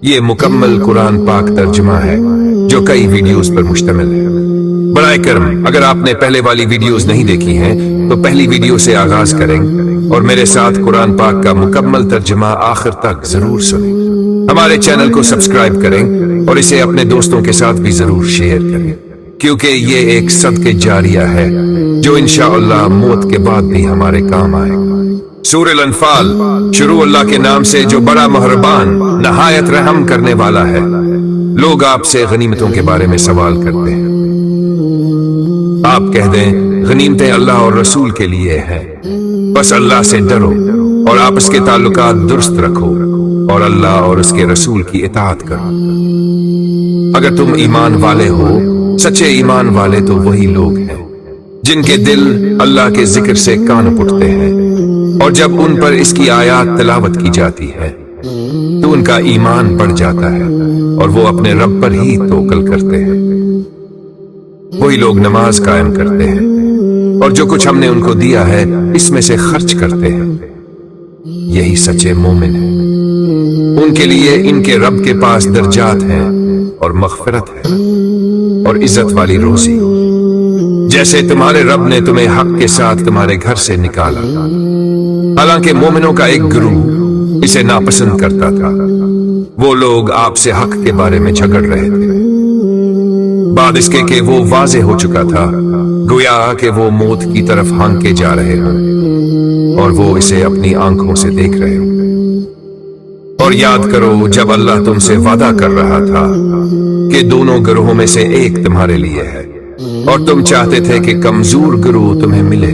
یہ مکمل قرآن پاک ترجمہ ہے جو کئی ویڈیوز پر مشتمل ہے۔ برائے کرم اگر آپ نے پہلے والی ویڈیوز نہیں دیکھی ہیں تو پہلی ویڈیو سے آغاز کریں اور میرے ساتھ قرآن پاک کا مکمل ترجمہ آخر تک ضرور سنیں۔ ہمارے چینل کو سبسکرائب کریں اور اسے اپنے دوستوں کے ساتھ بھی ضرور شیئر کریں، کیونکہ یہ ایک صدقہ جاریہ ہے جو انشاءاللہ موت کے بعد بھی ہمارے کام آئے گا۔ سورہ الانفال، شروع اللہ کے نام سے جو بڑا مہربان نہایت رحم کرنے والا ہے۔ لوگ آپ سے غنیمتوں کے بارے میں سوال کرتے ہیں، آپ کہہ دیں غنیمتیں اللہ اور رسول کے لیے ہیں، بس اللہ سے ڈرو اور آپس کے تعلقات درست رکھو اور اللہ اور اس کے رسول کی اطاعت کرو۔ اگر تم ایمان والے ہو، سچے ایمان والے تو وہی لوگ ہیں جن کے دل اللہ کے ذکر سے کان اٹھتے ہیں، اور جب ان پر اس کی آیات تلاوت کی جاتی ہے تو ان کا ایمان بڑھ جاتا ہے اور وہ اپنے رب پر ہی توکل کرتے ہیں۔ وہی لوگ نماز قائم کرتے ہیں اور جو کچھ ہم نے ان کو دیا ہے اس میں سے خرچ کرتے ہیں، یہی سچے مومن ہیں۔ ان کے لیے ان کے رب کے پاس درجات ہیں اور مغفرت ہے اور عزت والی روزی، جیسے تمہارے رب نے تمہیں حق کے ساتھ تمہارے گھر سے نکالا۔ حالانکہ مومنوں کا ایک گروہ اسے ناپسند کرتا تھا، وہ لوگ آپ سے حق کے بارے میں جھگڑ رہے تھے بعد اس کے کہ وہ واضح ہو چکا تھا، گویا کہ وہ موت کی طرف ہانکے جا رہے ہوں اور وہ اسے اپنی آنکھوں سے دیکھ رہے ہوں۔ اور یاد کرو جب اللہ تم سے وعدہ کر رہا تھا کہ دونوں گروہوں میں سے ایک تمہارے لیے ہے، اور تم چاہتے تھے کہ کمزور گروہ تمہیں ملے،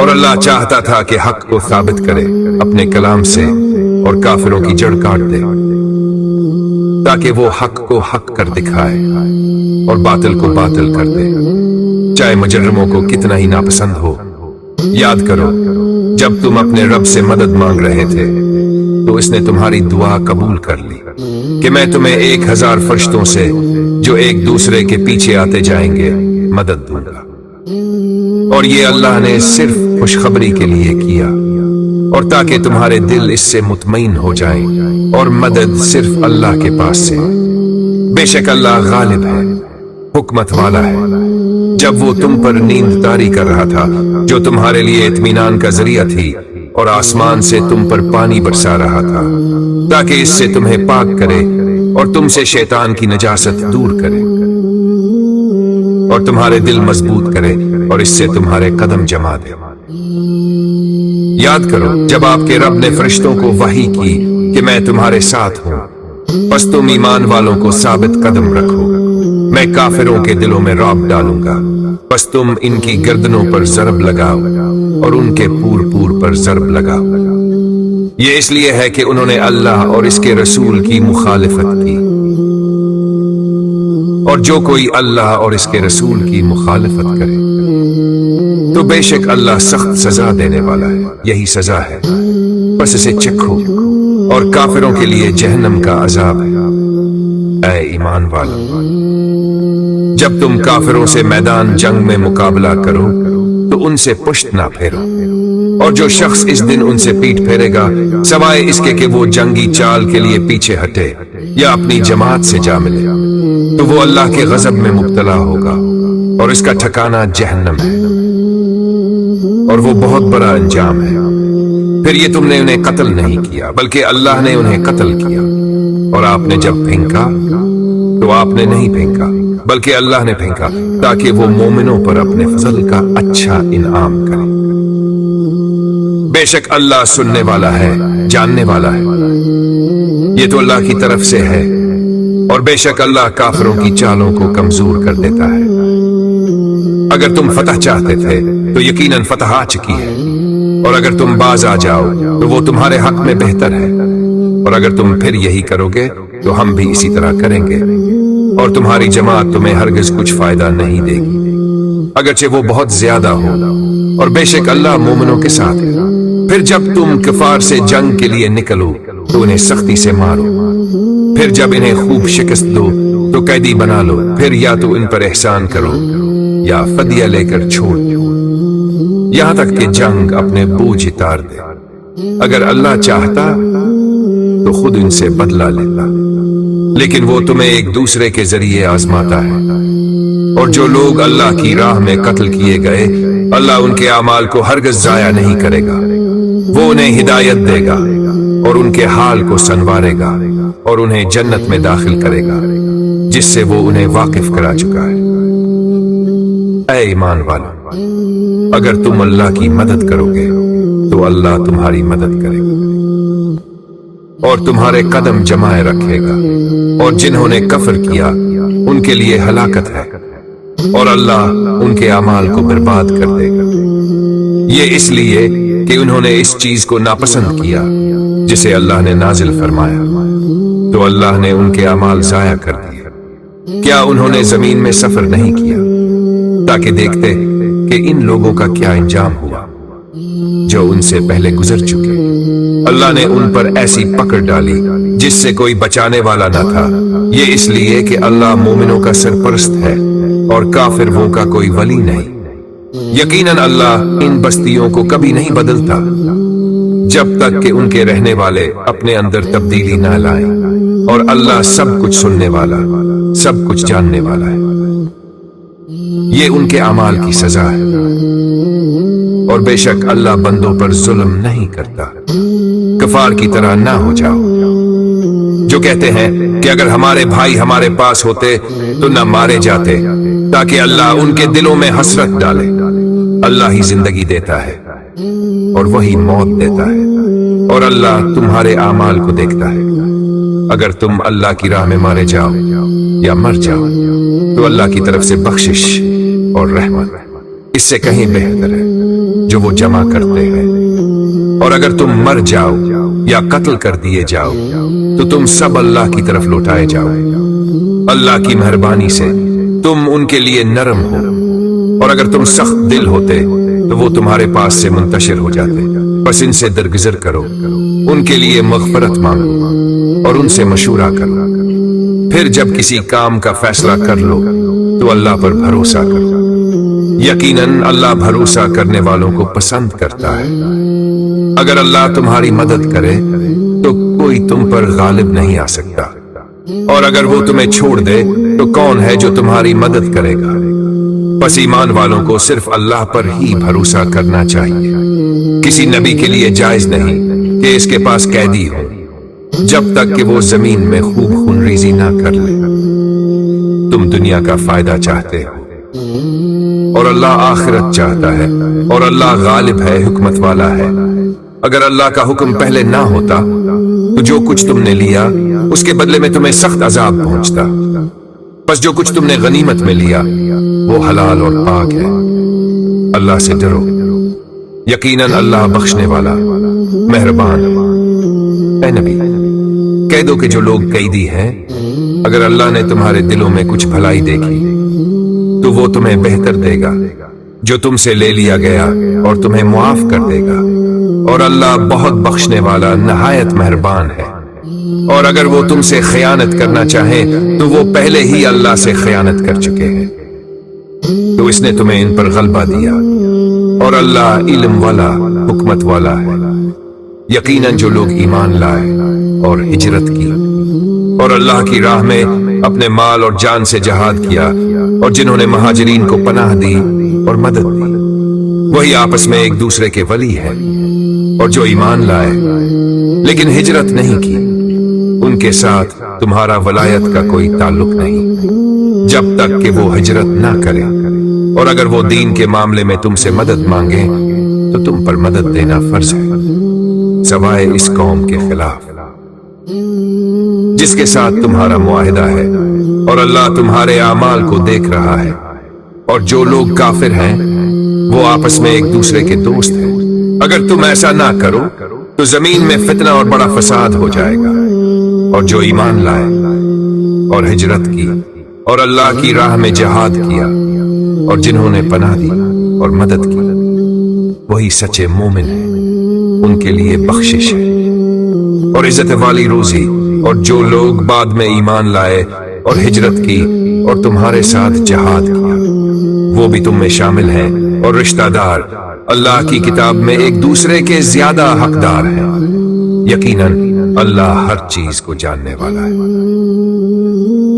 اور اللہ چاہتا تھا کہ حق کو ثابت کرے اپنے کلام سے اور کافروں کی جڑ کاٹ دے، تاکہ وہ حق کو حق کر دکھائے اور باطل کو باطل کر دے، چاہے مجرموں کو کتنا ہی ناپسند ہو۔ یاد کرو جب تم اپنے رب سے مدد مانگ رہے تھے تو اس نے تمہاری دعا قبول کر لی کہ میں تمہیں 1000 فرشتوں سے جو ایک دوسرے کے پیچھے آتے جائیں گے مدد دوں گا، اور یہ اللہ نے صرف خوشخبری کے لیے کیا اور تاکہ تمہارے دل اس سے مطمئن ہو جائیں، اور مدد صرف اللہ کے پاس سے۔ بے شک اللہ غالب ہے، حکمت والا ہے۔ جب وہ تم پر نیند طاری کر رہا تھا جو تمہارے لیے اطمینان کا ذریعہ تھی، اور آسمان سے تم پر پانی برسا رہا تھا تاکہ اس سے تمہیں پاک کرے اور تم سے شیطان کی نجاست دور کرے اور تمہارے دل مضبوط کرے اور اس سے تمہارے قدم جما دے۔ یاد کرو جب آپ کے رب نے فرشتوں کو وحی کی کہ میں تمہارے ساتھ ہوں، پس تم ایمان والوں کو ثابت قدم رکھو، میں کافروں کے دلوں میں رعب ڈالوں گا، پس تم ان کی گردنوں پر ضرب لگاؤ اور ان کے پور پور پر ضرب لگاؤ۔ یہ اس لیے ہے کہ انہوں نے اللہ اور اس کے رسول کی مخالفت کی، اور جو کوئی اللہ اور اس کے رسول کی مخالفت کرے تو بے شک اللہ سخت سزا دینے والا ہے، یہی سزا ہے، بس اسے چکھو، اور کافروں کے لیے جہنم کا عذاب ہے۔ اے ایمان والو، جب تم کافروں سے میدان جنگ میں مقابلہ کرو تو ان سے پشت نہ پھیرو، اور جو شخص اس دن ان سے پیٹ پھیرے گا سوائے اس کے کہ وہ جنگی چال کے لیے پیچھے ہٹے یا اپنی جماعت سے جا ملے تو وہ اللہ کے غضب میں مبتلا ہوگا، اور اس کا ٹھکانہ جہنم ہے، اور وہ بہت بڑا انجام ہے۔ پھر یہ تم نے انہیں قتل نہیں کیا بلکہ اللہ نے انہیں قتل کیا، اور آپ نے جب پھینکا تو آپ نے نہیں پھینکا بلکہ اللہ نے پھینکا تاکہ وہ مومنوں پر اپنے فضل کا اچھا انعام کرے۔ بے شک اللہ سننے والا ہے، جاننے والا ہے، یہ تو اللہ کی طرف سے ہے، اور بے شک اللہ کافروں کی چالوں کو کمزور کر دیتا ہے۔ اگر تم فتح چاہتے تھے تو یقیناً فتح آ چکی ہے، اور اگر تم باز آ جاؤ تو وہ تمہارے حق میں بہتر ہے، اور اگر تم پھر یہی کرو گے تو ہم بھی اسی طرح کریں گے، اور تمہاری جماعت تمہیں ہرگز کچھ فائدہ نہیں دے گی اگرچہ وہ بہت زیادہ ہو، اور بے شک اللہ مومنوں کے ساتھ ہے۔ پھر جب تم کفار سے جنگ کے لیے نکلو تو انہیں سختی سے مارو، پھر جب انہیں خوب شکست دو تو قیدی بنا لو، پھر یا تو ان پر احسان کرو یا فدیہ لے کر چھوڑ دو، یہاں تک کہ جنگ اپنے بوجھ اتار دے۔ اگر اللہ چاہتا تو خود ان سے بدلہ لیتا، لیکن وہ تمہیں ایک دوسرے کے ذریعے آزماتا ہے۔ اور جو لوگ اللہ کی راہ میں قتل کیے گئے، اللہ ان کے اعمال کو ہرگز ضائع نہیں کرے گا، وہ انہیں ہدایت دے گا اور ان کے حال کو سنوارے گا اور انہیں جنت میں داخل کرے گا جس سے وہ انہیں واقف کرا چکا ہے۔ اے ایمان والو، اگر تم اللہ کی مدد کرو گے تو اللہ تمہاری مدد کرے گا اور تمہارے قدم جمائے رکھے گا، اور جنہوں نے کفر کیا ان کے لیے ہلاکت ہے، اور اللہ ان کے اعمال کو برباد کر دے گا۔ یہ اس لیے کہ انہوں نے اس چیز کو ناپسند کیا جسے اللہ نے نازل فرمایا، تو اللہ نے ان کے اعمال ضائع کر دیے۔ کیا انہوں نے زمین میں سفر نہیں کیا تاکہ دیکھتے کہ ان لوگوں کا کیا انجام ہوا جو ان سے پہلے گزر چکے؟ اللہ نے ان پر ایسی پکڑ ڈالی جس سے کوئی بچانے والا نہ تھا۔ یہ اس لیے کہ اللہ مومنوں کا سرپرست ہے اور کافروں کا کوئی ولی نہیں۔ یقیناً اللہ ان بستیوں کو کبھی نہیں بدلتا جب تک کہ ان کے رہنے والے اپنے اندر تبدیلی نہ لائیں، اور اللہ سب کچھ سننے والا، سب کچھ جاننے والا ہے۔ یہ ان کے اعمال کی سزا ہے، اور بے شک اللہ بندوں پر ظلم نہیں کرتا۔ کفار کی طرح نہ ہو جاؤ جو کہتے ہیں کہ اگر ہمارے بھائی ہمارے پاس ہوتے تو نہ مارے جاتے، تاکہ اللہ ان کے دلوں میں حسرت ڈالے۔ اللہ ہی زندگی دیتا ہے اور وہی موت دیتا ہے، اور اللہ تمہارے اعمال کو دیکھتا ہے۔ اگر تم اللہ کی راہ میں مارے جاؤ یا مر جاؤ تو اللہ کی طرف سے بخشش اور رحمت اس سے کہیں بہتر ہے جو وہ جمع کرتے ہیں۔ اور اگر تم مر جاؤ یا قتل کر دیے جاؤ تو تم سب اللہ کی طرف لوٹائے جاؤ۔ اللہ کی مہربانی سے تم ان کے لیے نرم ہو، اور اگر تم سخت دل ہوتے تو وہ تمہارے پاس سے منتشر ہو جاتے۔ بس ان سے درگزر کرو، ان کے لیے مغفرت مانگو اور ان سے مشورہ کرو۔ پھر جب کسی کام کا فیصلہ کر لو تو اللہ پر بھروسہ کرو، یقیناً اللہ بھروسہ کرنے والوں کو پسند کرتا ہے۔ اگر اللہ تمہاری مدد کرے تو کوئی تم پر غالب نہیں آ سکتا، اور اگر وہ تمہیں چھوڑ دے تو کون ہے جو تمہاری مدد کرے گا؟ بس ایمان والوں کو صرف اللہ پر ہی بھروسہ کرنا چاہیے۔ کسی نبی کے لیے جائز نہیں کہ اس کے پاس قیدی ہو جب تک کہ وہ زمین میں خوب خون ریزی نہ کر لے۔ تم دنیا کا فائدہ چاہتے ہو اور اللہ آخرت چاہتا ہے، اور اللہ غالب ہے، حکمت والا ہے۔ اگر اللہ کا حکم پہلے نہ ہوتا تو جو کچھ تم نے لیا اس کے بدلے میں تمہیں سخت عذاب پہنچتا۔ بس جو کچھ تم نے غنیمت میں لیا وہ حلال اور پاک ہے۔ اللہ سے ڈرو، یقیناً اللہ بخشنے والا مہربان۔ اے نبی، کہہ دو کہ جو لوگ قیدی ہیں، اگر اللہ نے تمہارے دلوں میں کچھ بھلائی دیکھی تو وہ تمہیں بہتر دے گا جو تم سے لے لیا گیا، اور تمہیں معاف کر دے گا، اور اللہ بہت بخشنے والا نہایت مہربان ہے۔ اور اگر وہ تم سے خیانت کرنا چاہیں تو وہ پہلے ہی اللہ سے خیانت کر چکے ہیں، تو اس نے تمہیں ان پر غلبہ دیا، اور اللہ علم والا، حکمت والا ہے۔ یقیناً جو لوگ ایمان لائے اور ہجرت کی اور اللہ کی راہ میں اپنے مال اور جان سے جہاد کیا، اور جنہوں نے مہاجرین کو پناہ دی اور مدد دی، وہی آپس میں ایک دوسرے کے ولی ہیں۔ اور جو ایمان لائے لیکن ہجرت نہیں کی، ان کے ساتھ تمہارا ولایت کا کوئی تعلق نہیں جب تک کہ وہ ہجرت نہ کرے، اور اگر وہ دین کے معاملے میں تم سے مدد مانگے تو تم پر مدد دینا فرض ہے، سوائے اس قوم کے خلاف جس کے ساتھ تمہارا معاہدہ ہے، اور اللہ تمہارے اعمال کو دیکھ رہا ہے۔ اور جو لوگ کافر ہیں وہ آپس میں ایک دوسرے کے دوست ہیں۔ اگر تم ایسا نہ کرو تو زمین میں فتنہ اور بڑا فساد ہو جائے گا۔ اور جو ایمان لائے اور ہجرت کی اور اللہ کی راہ میں جہاد کیا، اور جنہوں نے پناہ دی اور مدد کی، وہی سچے مومن ہیں، ان کے لیے بخشش ہے اور عزت والی روزی۔ اور جو لوگ بعد میں ایمان لائے اور ہجرت کی اور تمہارے ساتھ جہاد کیا، وہ بھی تم میں شامل ہیں، اور رشتہ دار اللہ کی کتاب میں ایک دوسرے کے زیادہ حقدار ہیں۔ یقیناً اللہ ہر چیز کو جاننے والا ہے۔